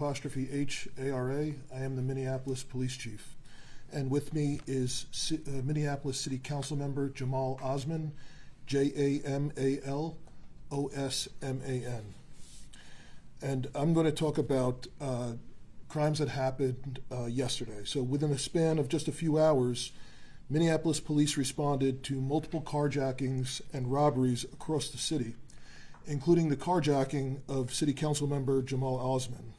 H-A-R-A. I am the Minneapolis Police Chief. And with me is Minneapolis City Council Member Jamal Osman, Jamal-Osman. And I'm going to talk about crimes that happened yesterday. So within a span of just a few hours, Minneapolis police responded to multiple carjackings and robberies across the city, including the carjacking of City Council Member Jamal Osman.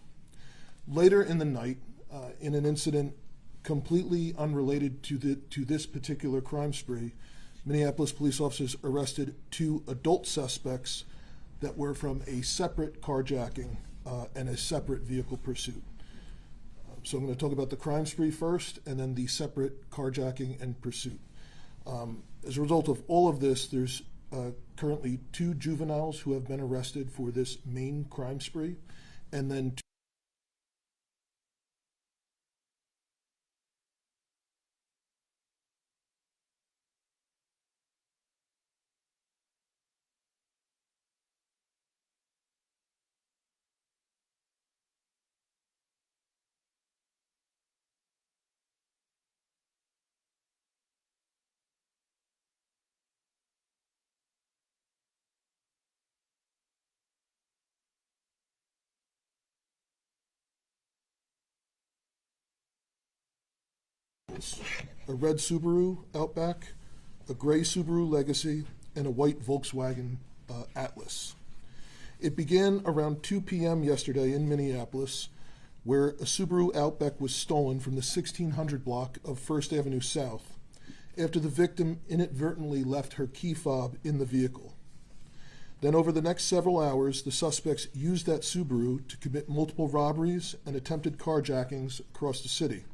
Later in the night, in an incident completely unrelated to this particular crime spree, Minneapolis police officers arrested two adult suspects that were from a separate carjacking and a separate vehicle pursuit. So I'm going to talk about the crime spree first, and then the separate carjacking and pursuit. As a result of all of this, there's currently two juveniles who have been arrested for this main crime spree, and then a red Subaru Outback, a gray Subaru Legacy, and a white Volkswagen Atlas. It began around 2 p.m. yesterday in Minneapolis, where a Subaru Outback was stolen from the 1600 block of First Avenue South after the victim inadvertently left her key fob in the vehicle. Then over the next several hours, the suspects used that Subaru to commit multiple robberies and attempted carjackings across the city,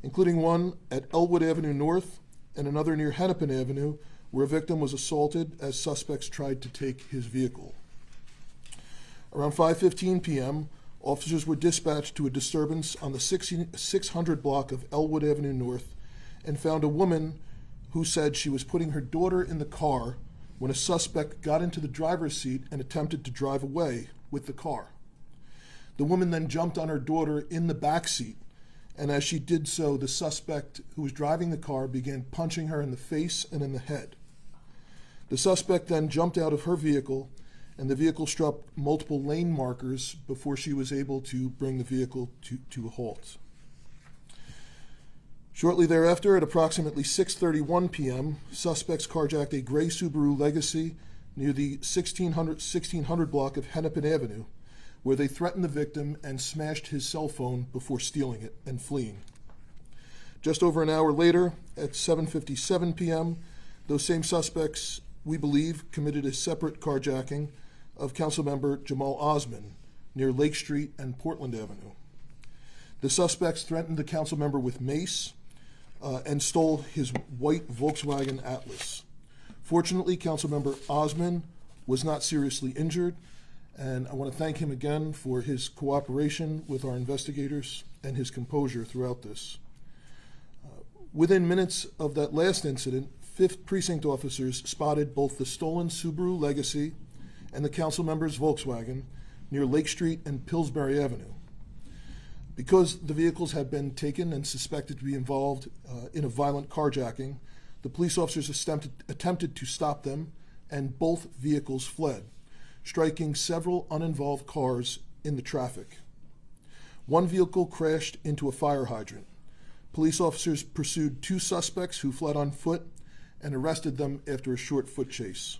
including one at Elwood Avenue North and another near Hennepin Avenue, where a victim was assaulted as suspects tried to take his vehicle. Around 5:15 p.m., officers were dispatched to a disturbance on the 600 block of Elwood Avenue North and found a woman who said she was putting her daughter in the car when a suspect got into the driver's seat and attempted to drive away with the car. The woman then jumped on her daughter in the back seat, and as she did so, the suspect who was driving the car began punching her in the face and in the head. The suspect then jumped out of her vehicle, and the vehicle struck multiple lane markers before she was able to bring the vehicle to a halt. Shortly thereafter, at approximately 6:31 p.m., suspects carjacked a gray Subaru Legacy near the 1600 block of Hennepin Avenue, where they threatened the victim and smashed his cell phone before stealing it and fleeing. Just over an hour later, at 7:57 p.m., those same suspects, we believe, committed a separate carjacking of Councilmember Jamal Osman near Lake Street and Portland Avenue. The suspects threatened the councilmember with mace and stole his white Volkswagen Atlas. Fortunately, Councilmember Osman was not seriously injured, and I want to thank him again for his cooperation with our investigators and his composure throughout this. Within minutes of that last incident, 5th Precinct officers spotted both the stolen Subaru Legacy and the council member's Volkswagen near Lake Street and Pillsbury Avenue. Because the vehicles had been taken and suspected to be involved in a violent carjacking, the police officers attempted to stop them, and both vehicles fled, striking several uninvolved cars in the traffic. One vehicle crashed into a fire hydrant. Police officers pursued two suspects who fled on foot and arrested them after a short foot chase.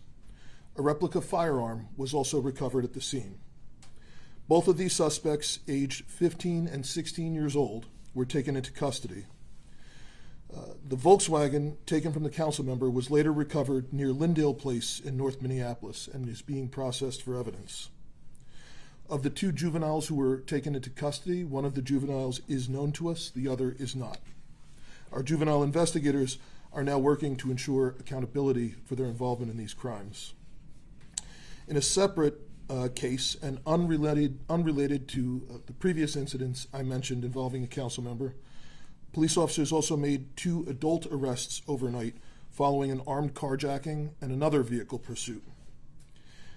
A replica firearm was also recovered at the scene. Both of these suspects, aged 15 and 16 years old, were taken into custody. The Volkswagen taken from the council member was later recovered near Lyndale Place in North Minneapolis and is being processed for evidence. Of the two juveniles who were taken into custody, one of the juveniles is known to us, the other is not. Our juvenile investigators are now working to ensure accountability for their involvement in these crimes. In a separate case, and unrelated to the previous incidents I mentioned involving a council member, police officers also made two adult arrests overnight following an armed carjacking and another vehicle pursuit.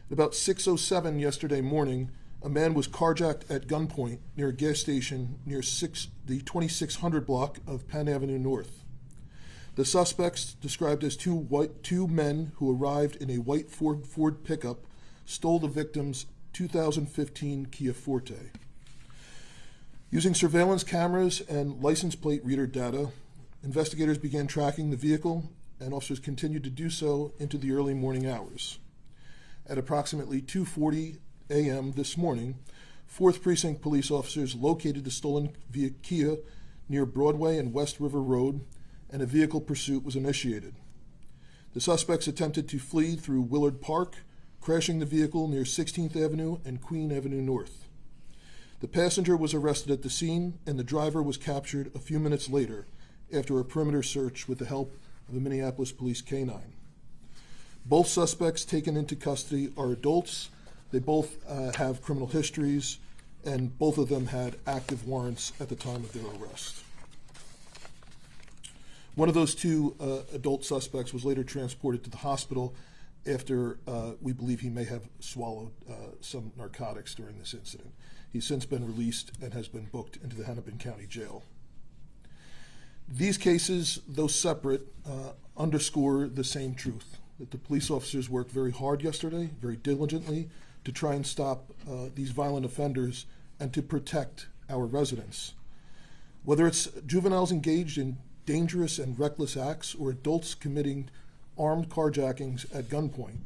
At about 6:07 yesterday morning, a man was carjacked at gunpoint near a gas station near the 2600 block of Penn Avenue North. The suspects, described as two men who arrived in a white Ford pickup, stole the victim's 2015 Kia Forte. Using surveillance cameras and license plate reader data, investigators began tracking the vehicle, and officers continued to do so into the early morning hours. At approximately 2:40 a.m. this morning, 4th Precinct police officers located the stolen Kia near Broadway and West River Road, and a vehicle pursuit was initiated. The suspects attempted to flee through Willard Park, crashing the vehicle near 16th Avenue and Queen Avenue North. The passenger was arrested at the scene, and the driver was captured a few minutes later after a perimeter search with the help of a Minneapolis police canine. Both suspects taken into custody are adults. They both have criminal histories, and both of them had active warrants at the time of their arrest. One of those two adult suspects was later transported to the hospital after we believe he may have swallowed some narcotics during this incident. He's since been released and has been booked into the Hennepin County Jail. These cases, though separate, underscore the same truth, that the police officers worked very hard yesterday, very diligently, to try and stop these violent offenders and to protect our residents. Whether it's juveniles engaged in dangerous and reckless acts or adults committing armed carjackings at gunpoint,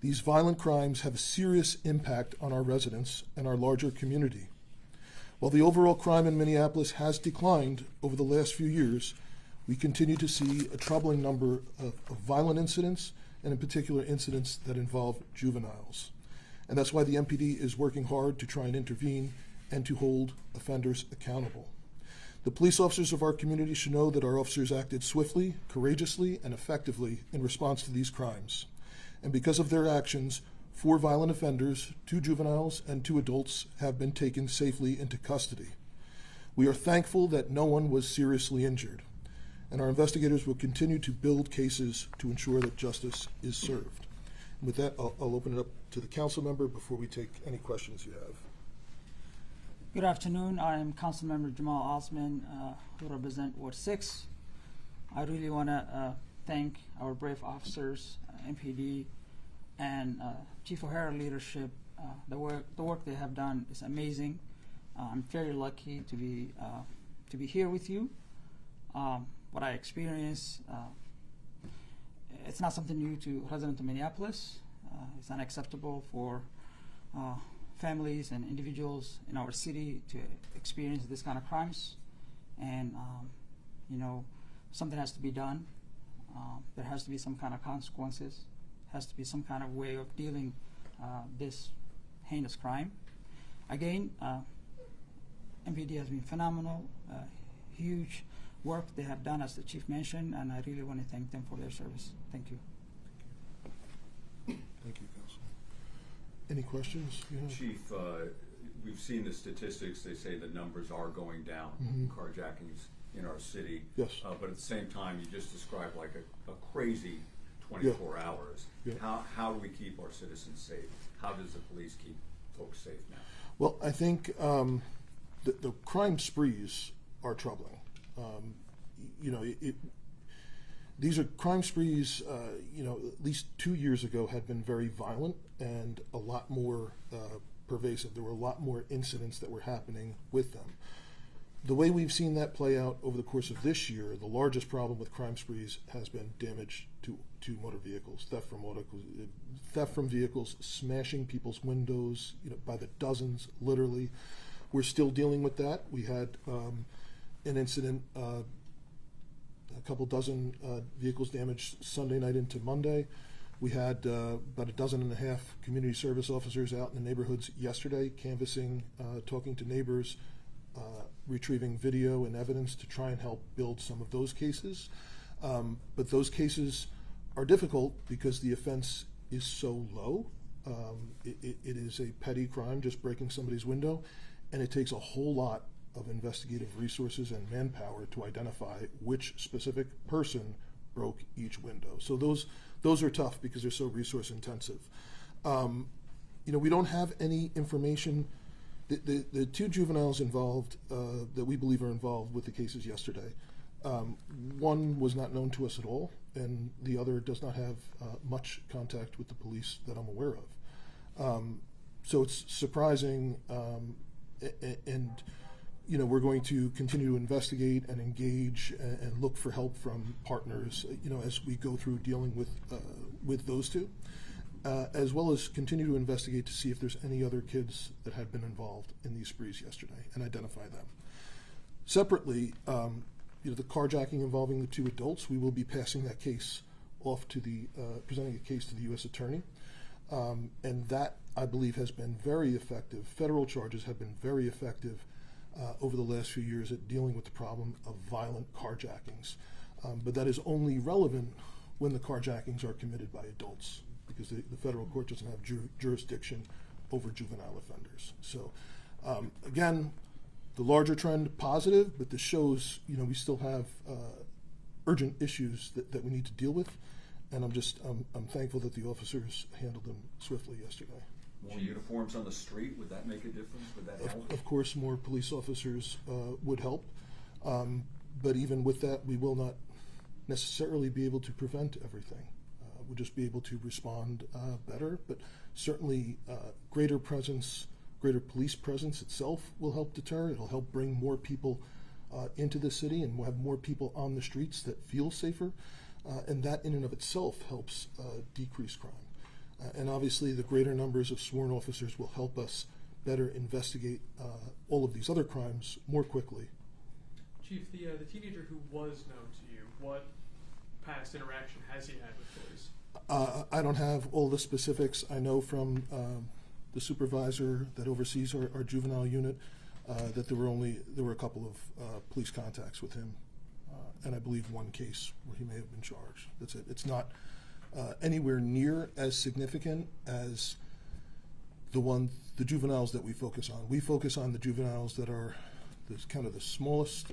these violent crimes have a serious impact on our residents and our larger community. While the overall crime in Minneapolis has declined over the last few years, we continue to see a troubling number of violent incidents, and in particular incidents that involve juveniles. And that's why the MPD is working hard to try and intervene and to hold offenders accountable. The police officers of our community should know that our officers acted swiftly, courageously, and effectively in response to these crimes. And because of their actions, 4 violent offenders, 2 juveniles, and 2 adults have been taken safely into custody. We are thankful that no one was seriously injured, and our investigators will continue to build cases to ensure that justice is served. And with that, I'll open it up to the council member before we take any questions you have. Good afternoon. I am Councilmember Jamal Osman, who represent Ward 6. I really want to thank our brave officers, MPD, and Chief O'Hara leadership. The work they have done is amazing. I'm very lucky to be here with you. What I experienced, it's not something new to residents of Minneapolis. It's unacceptable for families and individuals in our city to experience this kind of crimes, and something has to be done. There has to be some kind of consequences. Has to be some kind of way of dealing this heinous crime. Again, MPD has been phenomenal. Huge work they have done, as the chief mentioned, and I really want to thank them for their service. Thank you. Thank you, Council. Any questions? Chief, we've seen the statistics. They say the numbers are going down, carjackings in our city. Yes. But at the same time, you just described like a crazy 24 hours. Yeah. How do we keep our citizens safe? How does the police keep folks safe now? Well, I think the crime sprees are troubling. These are crime sprees, at least 2 years ago had been very violent and a lot more pervasive. There were a lot more incidents that were happening with them. The way we've seen that play out over the course of this year, the largest problem with crime sprees has been damage to motor vehicles, theft from vehicles, smashing people's windows, by the dozens, literally. We're still dealing with that. We had an incident, a couple dozen vehicles damaged Sunday night into Monday. We had about 12.5 community service officers out in the neighborhoods yesterday, canvassing, talking to neighbors, retrieving video and evidence to try and help build some of those cases. But those cases are difficult because the offense is so low. It is a petty crime, just breaking somebody's window, and it takes a whole lot of investigative resources and manpower to identify which specific person broke each window. So those are tough because they're so resource intensive. we don't have any information. The two juveniles involved that we believe are involved with the cases yesterday, one was not known to us at all, and the other does not have much contact with the police that I'm aware of. So it's surprising, and we're going to continue to investigate and engage and look for help from partners, as we go through dealing with those two. As well as continue to investigate to see if there's any other kids that had been involved in these sprees yesterday and identify them. Separately, the carjacking involving the two adults, we will be passing that case off to presenting a case to the U.S. Attorney. And that, I believe, has been very effective. Federal charges have been very effective over the last few years at dealing with the problem of violent carjackings. But that is only relevant when the carjackings are committed by adults, because the federal court doesn't have jurisdiction over juvenile offenders. So again, the larger trend positive, but this shows we still have urgent issues that we need to deal with, and I'm thankful that the officers handled them swiftly yesterday. More uniforms on the street, would that make a difference? Would that help? Of course, more police officers would help, but even with that, we will not necessarily be able to prevent everything. We'll just be able to respond better, but certainly greater police presence itself will help deter. It'll help bring more people into the city, and we'll have more people on the streets that feel safer, and that in and of itself helps decrease crime. And obviously the greater numbers of sworn officers will help us better investigate all of these other crimes more quickly. Chief, the teenager who was known to you, what past interaction has he had with police? I don't have all the specifics. I know from the supervisor that oversees our juvenile unit that there were a couple of police contacts with him, and I believe one case where he may have been charged. That's it. It's not anywhere near as significant as the juveniles that we focus on. We focus on the juveniles that are kind of the smallest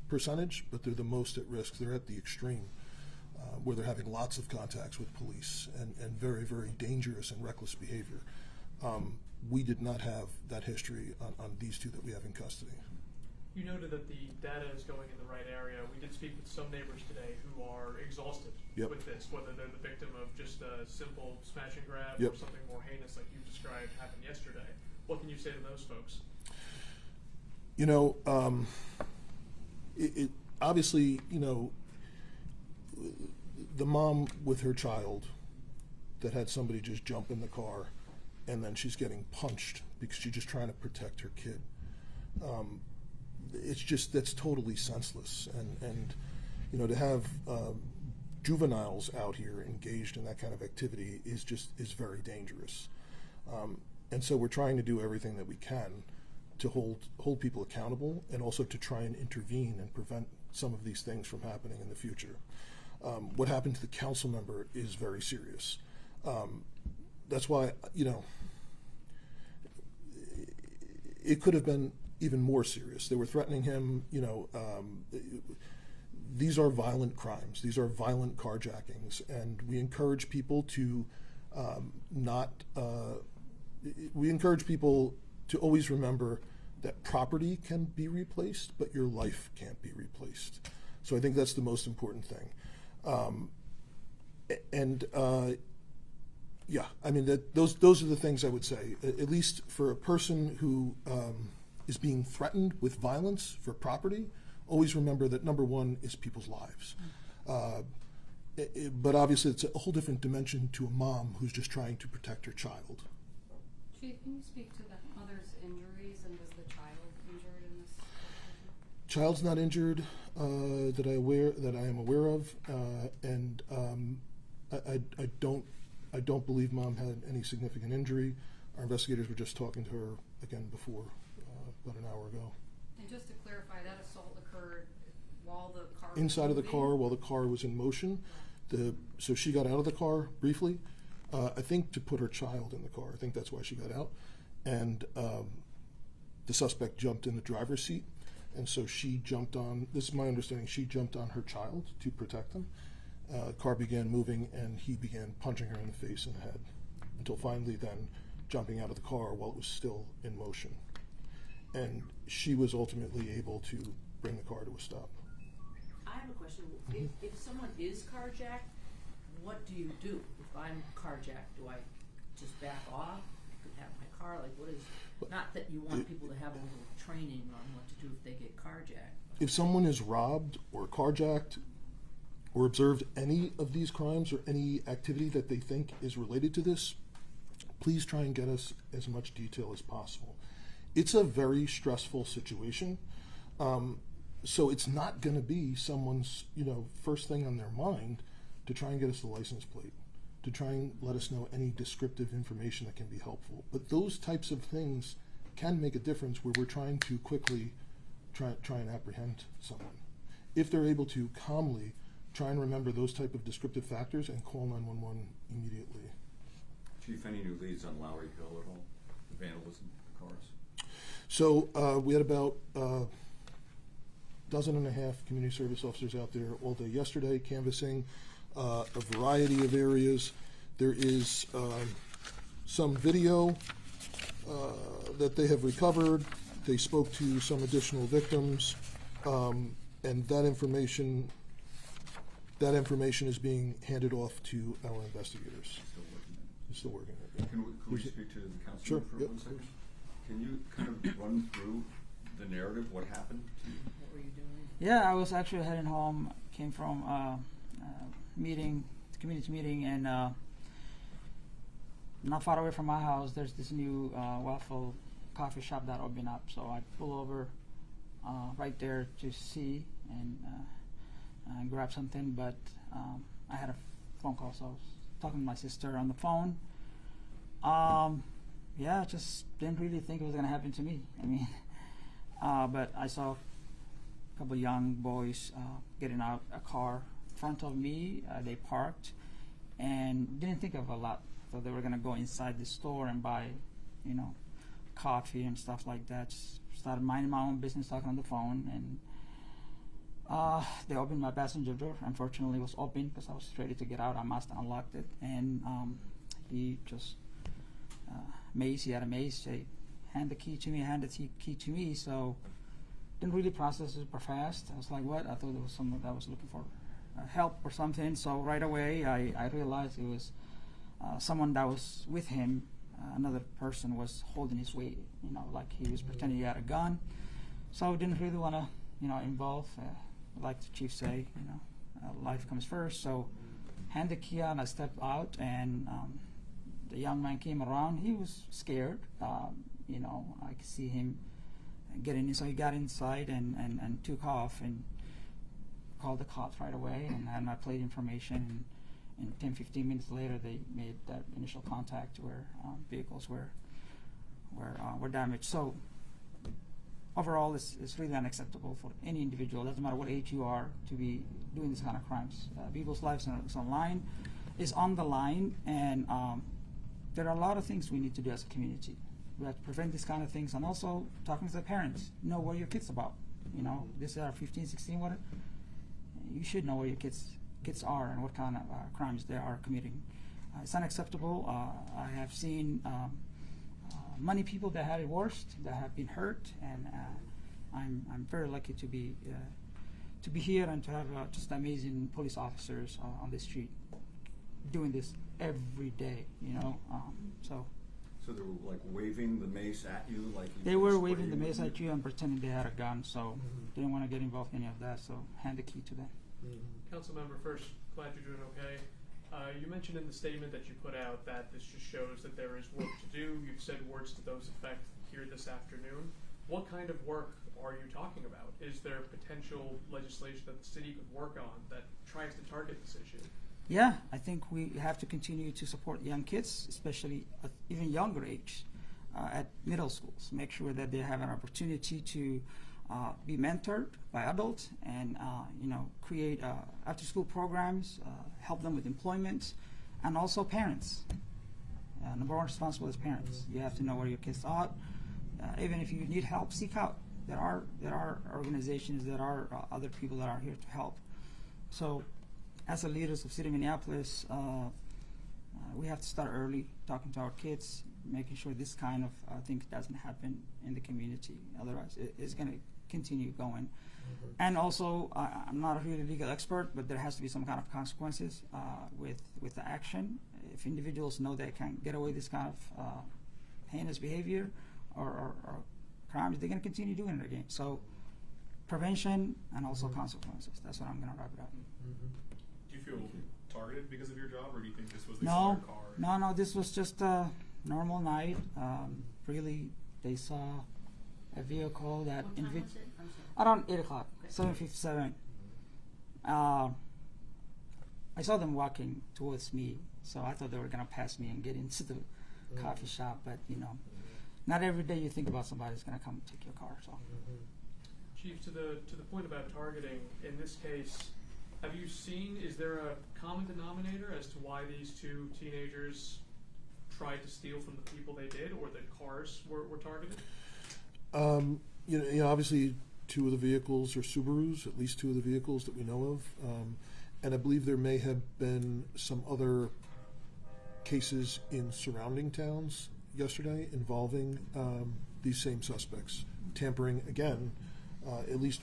percentage, but they're the most at risk. They're at the extreme, where they're having lots of contacts with police and very, very dangerous and reckless behavior. We did not have that history on these two that we have in custody. You noted that the data is going in the right area. We did speak with some neighbors today who are exhausted with this, whether they're the victim of just a simple smash and grab or something more heinous like you described happened yesterday. What can you say to those folks? It obviously, the mom with her child that had somebody just jump in the car and then she's getting punched because she's just trying to protect her kid. That's totally senseless. And to have juveniles out here engaged in that kind of activity is very dangerous. And so we're trying to do everything that we can to hold people accountable, and also to try and intervene and prevent some of these things from happening in the future. What happened to the council member is very serious. That's why, it could have been even more serious. They were threatening him, these are violent crimes. These are violent carjackings, and we encourage people to we encourage people to always remember that property can be replaced, but your life can't be replaced. So I think that's the most important thing. Those are the things I would say. At least for a person who is being threatened with violence for property, always remember that number one is people's lives. But obviously it's a whole different dimension to a mom who's just trying to protect her child. Chief, can you speak to the mother's injuries, and was the child injured in this? Child's not injured that I am aware of, and I don't believe mom had any significant injury. Our investigators were just talking to her again before, about an hour ago. And just to clarify, that assault occurred while the car was inside of the moving? car while the car was in motion. So she got out of the car briefly, I think to put her child in the car. I think that's why she got out. And the suspect jumped in the driver's seat. And so she jumped on, this is my understanding, she jumped on her child to protect them. Car began moving and he began punching her in the face and the head, until finally then jumping out of the car while it was still in motion. And she was ultimately able to bring the car to a stop. I have a question. If someone is carjacked, what do you do? If I'm carjacked, do I just back off? Have my car? Like, what is? Not that you want people to have a little training on what to do if they get carjacked. If someone is robbed or carjacked or observed any of these crimes or any activity that they think is related to this, please try and get us as much detail as possible. It's a very stressful situation. So it's not going to be someone's, first thing on their mind to try and get us the license plate, to try and let us know any descriptive information that can be helpful. But those types of things can make a difference where we're trying to quickly try and apprehend someone. If they're able to calmly try and remember those type of descriptive factors and call 911 immediately. Chief, any new leads on Lowry Hill at all? The vandalism of the cars? So we had about a dozen and a half community service officers out there all day yesterday canvassing a variety of areas. There is some video that they have recovered. They spoke to some additional victims, and that information is being handed off to our investigators. Still working. Still working. Can we speak to the councilman Sure, for yep. 1 second? Can you kind of run through the narrative, what happened to you? What were you doing? Yeah, I was actually heading home. Came from community meeting, and not far away from my house, there's this new waffle coffee shop that opened up. So I pull over right there to see and grab something, but I had a phone call, so I was talking to my sister on the phone. Yeah, just didn't really think it was gonna happen to me. I mean, but I saw a couple young boys getting out a car in front of me. They parked and didn't think of a lot. So they were gonna go inside the store and buy, coffee and stuff like that. Just started minding my own business, talking on the phone, and they opened my passenger door. Unfortunately, it was open because I was ready to get out. I must have unlocked it, and he just he had a mace. He handed the key to me, so didn't really process it super fast. I was like, what? I thought it was someone that was looking for help or something. So right away, I realized it was someone that was with him. Another person was holding his weight, like he was pretending he had a gun. So I didn't really want to, involve. Like the chief say, life comes first. So hand the key out, I stepped out, and the young man came around. He was scared. I could see him getting in. So he got inside and took off and called the cops right away and had my plate information. And 10-15 minutes later, they made that initial contact where vehicles were damaged. So overall, it's really unacceptable for any individual, doesn't matter what age you are, to be doing this kind of crimes. People's lives is on the line, and there are a lot of things we need to do as a community. We have to prevent these kind of things, and also talking to the parents, know what your kids about. This are 15, 16, what you should know where your kids are and what kind of crimes they are committing. It's unacceptable. I have seen many people that had it worst, that have been hurt, and I'm very lucky to be here and to have just amazing police officers on the street doing this every day. So they were like waving the mace at you, like they were waving the mace at you and pretending they had a gun. So didn't want to get involved in any of that. So hand the key to them. Councilmember, first, glad you're doing okay. You mentioned in the statement that you put out that this just shows that there is work to do. You've said words to those effect here this afternoon. What kind of work are you talking about? Is there potential legislation that the city could work on that tries to target this issue? Yeah, I think we have to continue to support young kids, especially at even younger age, at middle schools. Make sure that they have an opportunity to be mentored by adults and create after-school programs, help them with employment, and also parents. Number one responsible is parents. You have to know where your kids are. Even if you need help, seek out. There are organizations, there are other people that are here to help. So, as the leaders of City of Minneapolis, we have to start early, talking to our kids, making sure this kind of thing doesn't happen in the community. Otherwise, it's going to continue going. And also, I'm not a really legal expert, but there has to be some kind of consequences with the action. If individuals know they can get away with this kind of heinous behavior or crimes, they're going to continue doing it again. So prevention and also consequences. That's what I'm going to wrap it up. Do you feel targeted because of your job, or do you think this was the No, car? no, this was just a normal night. Really, they saw a vehicle that What time was it? I'm sorry. around 8 o'clock, Okay. 7:57. I saw them walking towards me, so I thought they were gonna pass me and get into the coffee shop. But not every day you think about somebody's gonna come take your car. So Chief, to the point about targeting, in this case, have you seen, is there a common denominator as to why these two teenagers tried to steal from the people they did, or the cars were targeted? Obviously, two of the vehicles are Subarus, at least two of the vehicles that we know of. And I believe there may have been some other cases in surrounding towns yesterday involving these same suspects. Tampering, again, at least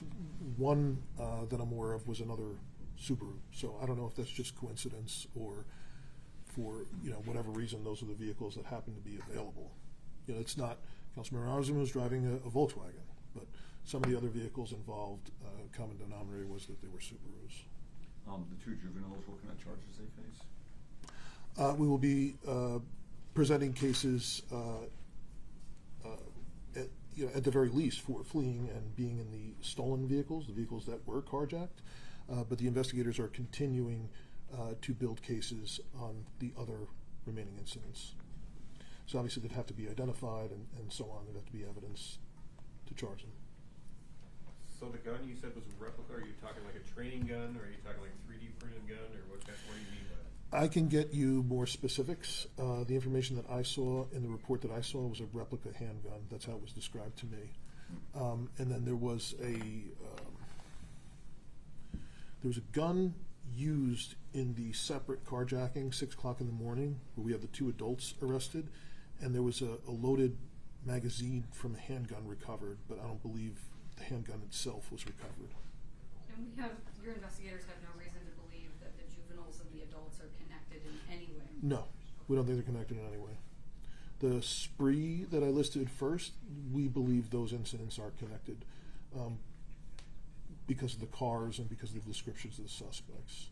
one that I'm aware of was another Subaru. So I don't know if that's just coincidence or for whatever reason those are the vehicles that happen to be available. It's not, Councilmember Osman was driving a Volkswagen, but some of the other vehicles involved, common denominator was that they were Subarus. The two juveniles, what kind of charges they face? We will be presenting cases at the very least for fleeing and being in the stolen vehicles, the vehicles that were carjacked. But the investigators are continuing to build cases on the other remaining incidents. So obviously they'd have to be identified and so on. There'd have to be evidence to charge them. So the gun you said was a replica. Are you talking like a training gun, or are you talking like a 3D printed gun, or what do you mean by that? I can get you more specifics. The information that I saw in the report that I saw was a replica handgun. That's how it was described to me. And then there was a gun used in the separate carjacking, 6 o'clock in the morning, where we have the two adults arrested, and there was a loaded magazine from a handgun recovered, but I don't believe the handgun itself was recovered. And your investigators have no reason to believe that the juveniles and the adults are connected in any way? No, we don't think they're connected in any way. The spree that I listed first, we believe those incidents are connected because of the cars and because of the descriptions of the suspects.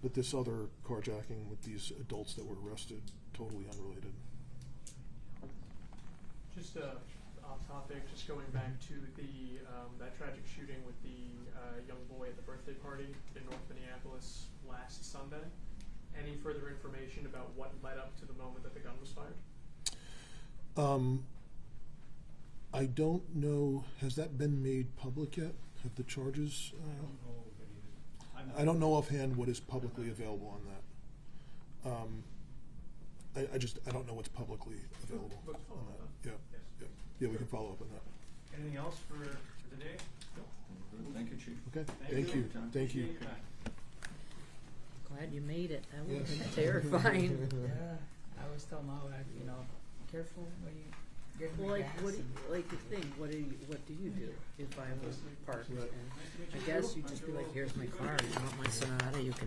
But this other carjacking with these adults that were arrested, totally unrelated. Just off topic, just going back to the that tragic shooting with the young boy at the birthday party in North Minneapolis last Sunday. Any further information about what led up to the moment that the gun was fired? I don't know. Has that been made public yet? Have the charges? I don't know offhand what is publicly available on that. I don't know what's publicly available Let's follow on that. up. Yeah, we can follow up on that. Anything else for today? Thank you, Chief. Okay, thank you. Thank you. Glad you made it. That would have been terrifying. yeah, I was telling my wife, careful when you get in Well, the like the thing, what do you do if I was parked? Right. And I guess you just be like, here's my car, you want my Sonata, you can